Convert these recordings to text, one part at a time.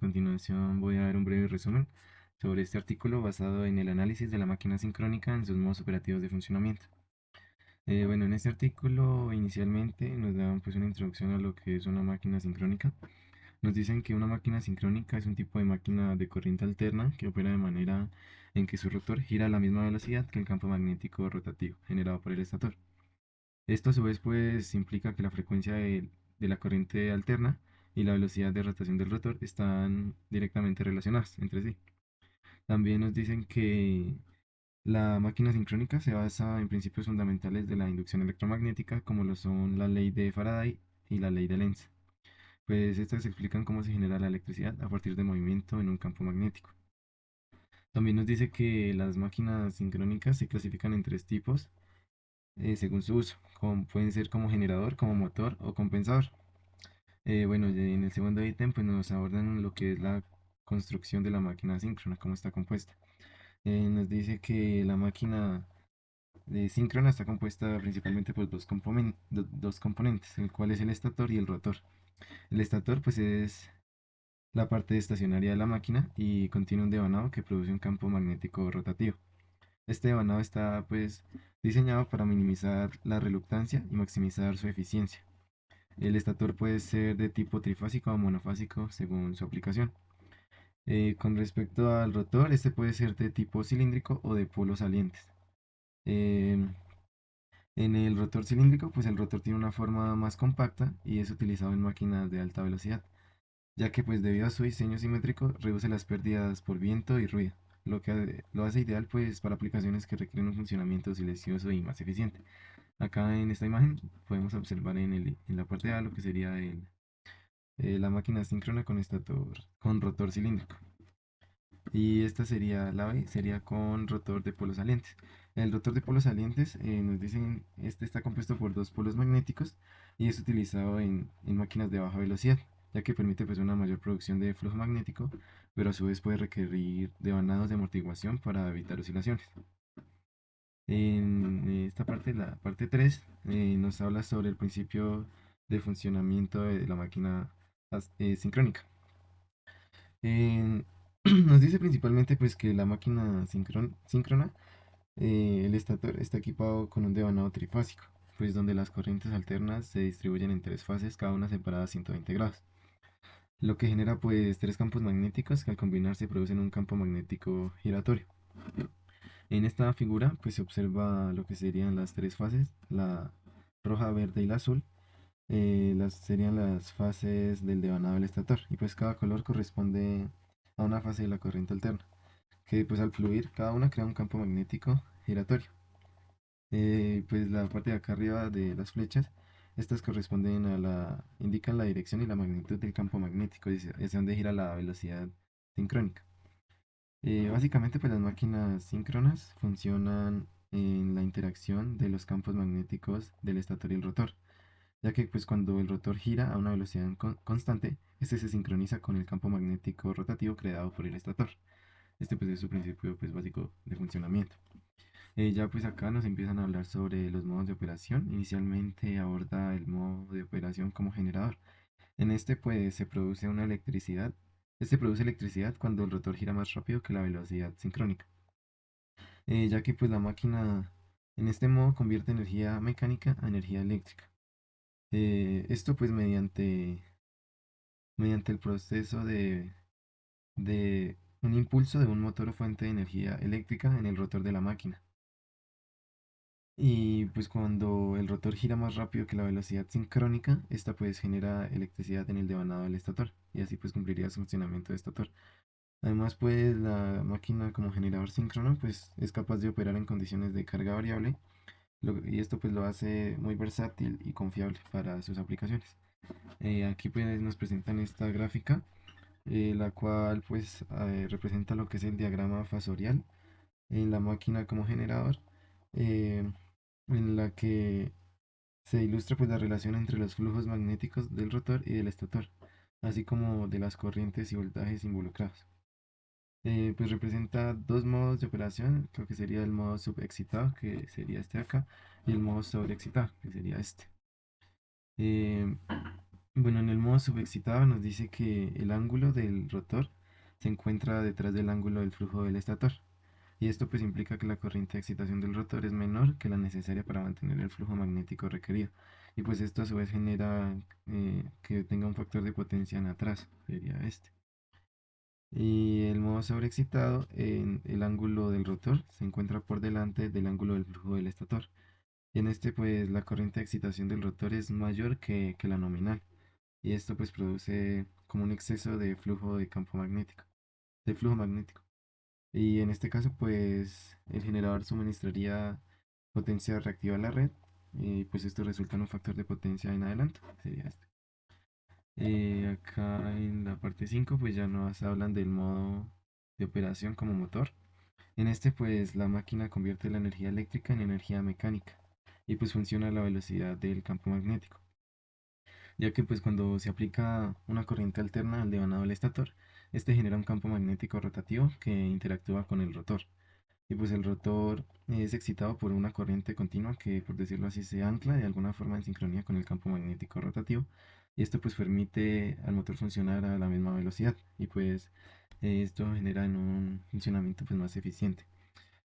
continuación voy a dar un breve resumen sobre este artículo basado en el análisis de la máquina sincrónica en sus modos operativos de funcionamiento. Bueno, en este artículo inicialmente nos dan pues una introducción a lo que es una máquina sincrónica. Nos dicen que una máquina sincrónica es un tipo de máquina de corriente alterna que opera de manera en que su rotor gira a la misma velocidad que el campo magnético rotativo generado por el estator. Esto a su vez pues implica que la frecuencia de la corriente alterna y la velocidad de rotación del rotor están directamente relacionadas entre sí. También nos dicen que la máquina sincrónica se basa en principios fundamentales de la inducción electromagnética como lo son la ley de Faraday y la ley de Lenz. Pues estas explican cómo se genera la electricidad a partir de movimiento en un campo magnético. También nos dice que las máquinas sincrónicas se clasifican en tres tipos según su uso, pueden ser como generador, como motor o compensador. Bueno, y en el segundo ítem pues nos abordan lo que es la construcción de la máquina síncrona, cómo está compuesta. Nos dice que la máquina de síncrona está compuesta principalmente por dos componentes, el cual es el estator y el rotor. El estator pues es la parte estacionaria de la máquina y contiene un devanado que produce un campo magnético rotativo. Este devanado está pues diseñado para minimizar la reluctancia y maximizar su eficiencia. El estator puede ser de tipo trifásico o monofásico según su aplicación. Con respecto al rotor, este puede ser de tipo cilíndrico o de polos salientes. Em, en el rotor cilíndrico, pues el rotor tiene una forma más compacta y es utilizado en máquinas de alta velocidad, ya que pues debido a su diseño simétrico reduce las pérdidas por viento y ruido, lo hace ideal pues para aplicaciones que requieren un funcionamiento silencioso y más eficiente. Acá en esta imagen podemos observar en la parte A lo que sería la máquina síncrona con con rotor cilíndrico. Y esta sería la B, sería con rotor de polos salientes. El rotor de polos salientes nos dicen, este está compuesto por dos polos magnéticos y es utilizado en máquinas de baja velocidad, ya que permite pues una mayor producción de flujo magnético, pero a su vez puede requerir devanados de amortiguación para evitar oscilaciones. En esta parte, la parte 3 nos habla sobre el principio de funcionamiento de la máquina sincrónica. En- Nos dice principalmente pues que la máquina síncrona, el estator está equipado con un devanado trifásico, pues donde las corrientes alternas se distribuyen en tres fases, cada una separada a 120 grados, lo que genera pues tres campos magnéticos que al combinarse producen un campo magnético giratorio. En esta figura pues se observa lo que serían las tres fases, la roja, verde y la azul. Serían las fases del devanado del estator y pues cada color corresponde a una fase de la corriente alterna, que pues al fluir cada una crea un campo magnético giratorio. Pues la parte de acá arriba de las flechas, estas corresponden indican la dirección y la magnitud del campo magnético, hacia donde gira la velocidad sincrónica. Básicamente pues las máquinas síncronas funcionan en la interacción de los campos magnéticos del estator y el rotor, ya que pues cuando el rotor gira a una velocidad constante, este se sincroniza con el campo magnético rotativo creado por el estator. Este pues es su principio pues básico de funcionamiento. Ya pues acá nos empiezan a hablar sobre los modos de operación. Inicialmente aborda el modo de operación como generador. En este pues se produce una electricidad. Este produce electricidad cuando el rotor gira más rápido que la velocidad sincrónica. Ya que pues la máquina en este modo convierte energía mecánica a energía eléctrica. Esto pues mediante el proceso de un impulso de un motor o fuente de energía eléctrica en el rotor de la máquina. Y pues cuando el rotor gira más rápido que la velocidad sincrónica, esta pues genera electricidad en el devanado del estator y así pues cumpliría su funcionamiento de estator. Además pues la máquina como generador síncrono pues es capaz de operar en condiciones de carga variable y esto pues lo hace muy versátil y confiable para sus aplicaciones. Aquí pues nos presentan esta gráfica la cual pues representa lo que es el diagrama fasorial en la máquina como generador, eh, en la que se ilustra pues la relación entre los flujos magnéticos del rotor y del estator, así como de las corrientes y voltajes involucrados. Pues representa dos modos de operación, creo que sería el modo subexcitado, que sería este de acá, y el modo sobreexcitado, que sería este. Eh, Bueno, en el modo subexcitado nos dice que el ángulo del rotor se encuentra detrás del ángulo del flujo del estator. Y esto pues implica que la corriente de excitación del rotor es menor que la necesaria para mantener el flujo magnético requerido. Y pues esto a su vez genera que tenga un factor de potencia en atraso, sería este. Y el modo sobreexcitado, en el ángulo del rotor se encuentra por delante del ángulo del flujo del estator. Y en este pues la corriente de excitación del rotor es mayor que la nominal. Y esto pues produce como un exceso de flujo de campo magnético, de flujo magnético. Y en este caso, pues el generador suministraría potencia reactiva a la red y pues esto resulta en un factor de potencia en adelante, sería este. Acá en la parte 5 pues ya nos hablan del modo de operación como motor. En este pues la máquina convierte la energía eléctrica en energía mecánica y pues funciona a la velocidad del campo magnético, ya que pues cuando se aplica una corriente alterna al devanado del estator, este genera un campo magnético rotativo que interactúa con el rotor. Y pues el rotor es excitado por una corriente continua que, por decirlo así, se ancla de alguna forma en sincronía con el campo magnético rotativo. Y esto pues permite al motor funcionar a la misma velocidad. Y pues esto genera en un funcionamiento pues más eficiente.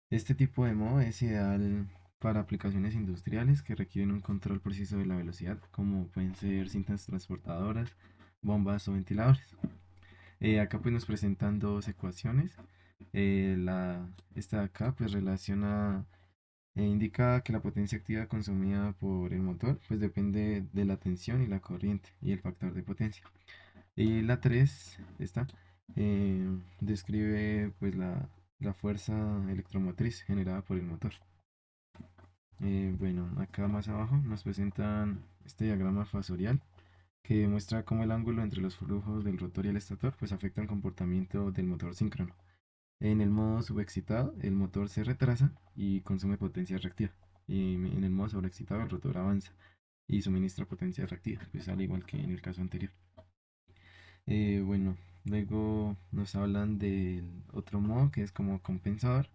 Este tipo de modo es ideal para aplicaciones industriales que requieren un control preciso de la velocidad, como pueden ser cintas transportadoras, bombas o ventiladores. Acá pues nos presentan dos ecuaciones. Esta de acá pues relaciona, indica que la potencia activa consumida por el motor pues depende de la tensión y la corriente y el factor de potencia. Y la 3 esta, describe pues la fuerza electromotriz generada por el motor. Bueno, acá más abajo nos presentan este diagrama fasorial que muestra cómo el ángulo entre los flujos del rotor y el estator pues afecta el comportamiento del motor síncrono. En el modo subexcitado, el motor se retrasa y consume potencia reactiva. Y en el modo sobreexcitado, el rotor avanza y suministra potencia reactiva, pues al igual que en el caso anterior. Bueno, luego nos hablan del otro modo que es como compensador.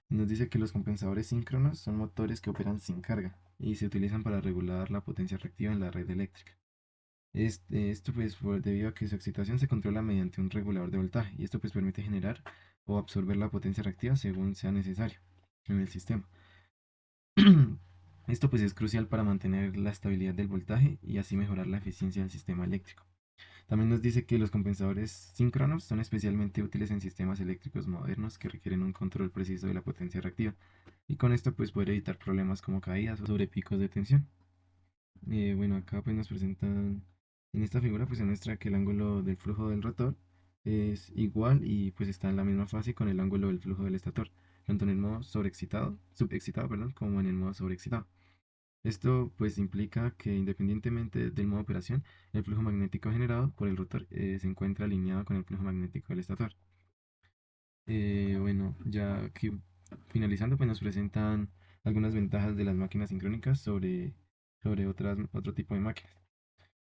Nos dice que los compensadores síncronos son motores que operan sin carga y se utilizan para regular la potencia reactiva en la red eléctrica. Esto pues debido a que su excitación se controla mediante un regulador de voltaje y esto pues permite generar o absorber la potencia reactiva según sea necesario en el sistema. Esto pues es crucial para mantener la estabilidad del voltaje y así mejorar la eficiencia del sistema eléctrico. También nos dice que los compensadores síncronos son especialmente útiles en sistemas eléctricos modernos que requieren un control preciso de la potencia reactiva y con esto pues poder evitar problemas como caídas o sobrepicos de tensión. Bueno, acá pues nos presentan, en esta figura pues se muestra que el ángulo del flujo del rotor es igual y pues está en la misma fase con el ángulo del flujo del estator, tanto en el modo sobreexcitado, subexcitado, perdón, como en el modo sobreexcitado. Esto pues implica que independientemente del modo de operación, el flujo magnético generado por el rotor se encuentra alineado con el flujo magnético del estator. Bueno, ya aquí finalizando, pues nos presentan algunas ventajas de las máquinas sincrónicas sobre otro tipo de máquinas.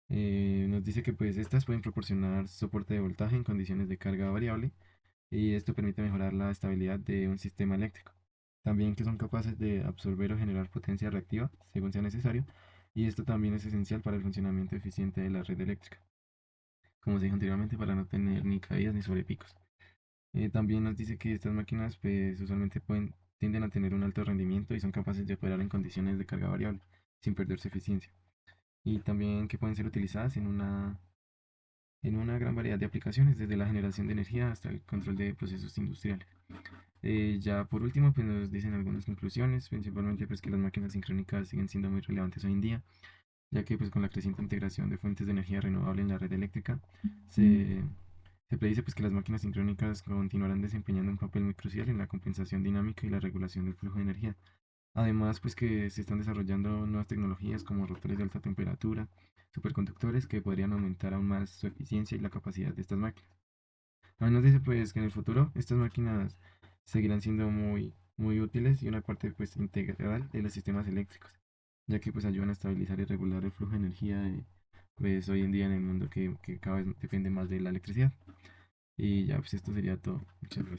Nos dice que pues estas pueden proporcionar soporte de voltaje en condiciones de carga variable y esto permite mejorar la estabilidad de un sistema eléctrico. También que son capaces de absorber o generar potencia reactiva según sea necesario y esto también es esencial para el funcionamiento eficiente de la red eléctrica, como se dijo anteriormente, para no tener ni caídas ni sobrepicos. También nos dice que estas máquinas pues usualmente tienden a tener un alto rendimiento y son capaces de operar en condiciones de carga variable sin perder su eficiencia. Y también que pueden ser utilizadas en una gran variedad de aplicaciones, desde la generación de energía hasta el control de procesos industriales. Ya por último, pues nos dicen algunas conclusiones, principalmente pues que las máquinas sincrónicas siguen siendo muy relevantes hoy en día, ya que pues con la creciente integración de fuentes de energía renovable en la red eléctrica, se, se predice pues que las máquinas sincrónicas continuarán desempeñando un papel muy crucial en la compensación dinámica y la regulación del flujo de energía. Además, pues que se están desarrollando nuevas tecnologías como rotores de alta temperatura, superconductores que podrían aumentar aún más su eficiencia y la capacidad de estas máquinas. También nos dice pues que en el futuro estas máquinas seguirán siendo muy útiles y una parte pues integral de los sistemas eléctricos, ya que pues ayudan a estabilizar y regular el flujo de energía pues hoy en día en el mundo que cada vez depende más de la electricidad. Y ya pues esto sería todo. Muchas gracias.